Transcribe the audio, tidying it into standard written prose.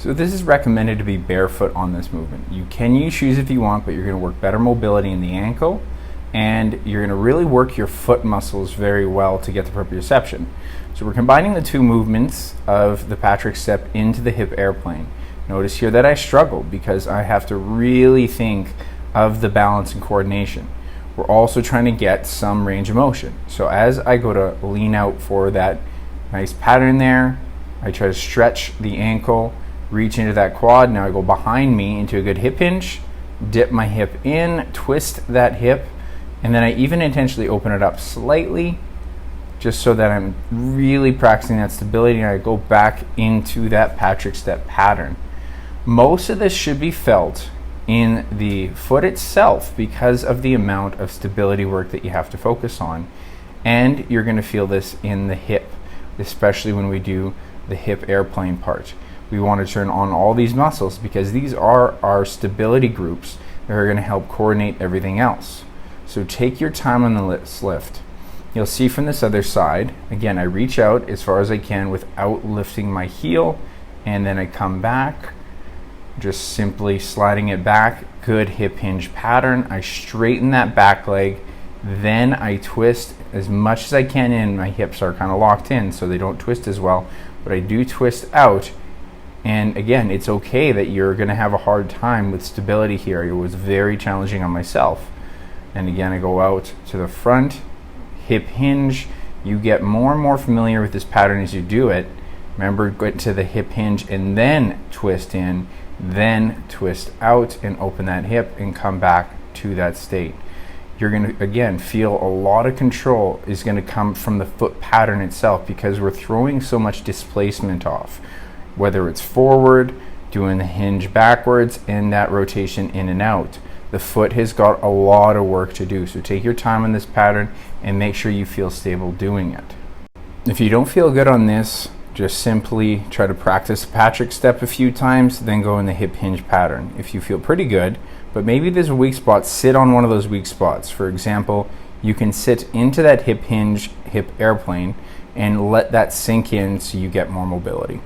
So this is recommended to be barefoot on this movement. You can use shoes if you want, but you're going to work better mobility in the ankle, and you're going to really work your foot muscles very well to get the proprioception. So we're combining the two movements of the Patrick step into the hip airplane. Notice here that I struggle because I have to really think of the balance and coordination. We're also trying to get some range of motion. So as I go to lean out for that nice pattern there, I try to stretch the ankle, reach into that quad. Now I go behind me into a good hip hinge, dip my hip in, twist that hip, and then I even intentionally open it up slightly just so that I'm really practicing that stability, and I go back into that Patrick step pattern. Most of this should be felt in the foot itself because of the amount of stability work that you have to focus on, and you're going to feel this in the hip, especially when we do the hip airplane part. We want to turn on all these muscles because these are our stability groups that are going to help coordinate everything else. So take your time on the lift. You'll see from this other side, again, I reach out as far as I can without lifting my heel, and then I come back, just simply sliding it back. Good hip hinge pattern. I straighten that back leg, then I twist as much as I can in. My hips are kind of locked in so they don't twist as well, but I do twist out. And again, it's okay that you're going to have a hard time with stability here. It was very challenging on myself. And again, I go out to the front, hip hinge. You get more and more familiar with this pattern as you do it. Remember, get to the hip hinge and then twist in, then twist out and open that hip and come back to that state. You're going to, again, feel a lot of control is going to come from the foot pattern itself because we're throwing so much displacement off. Whether it's forward, doing the hinge backwards, and that rotation in and out. The foot has got a lot of work to do, so take your time on this pattern and make sure you feel stable doing it. If you don't feel good on this, just simply try to practice Patrick step a few times, then go in the hip hinge pattern. If you feel pretty good, but maybe there's a weak spot, sit on one of those weak spots. For example, you can sit into that hip hinge, hip airplane, and let that sink in so you get more mobility.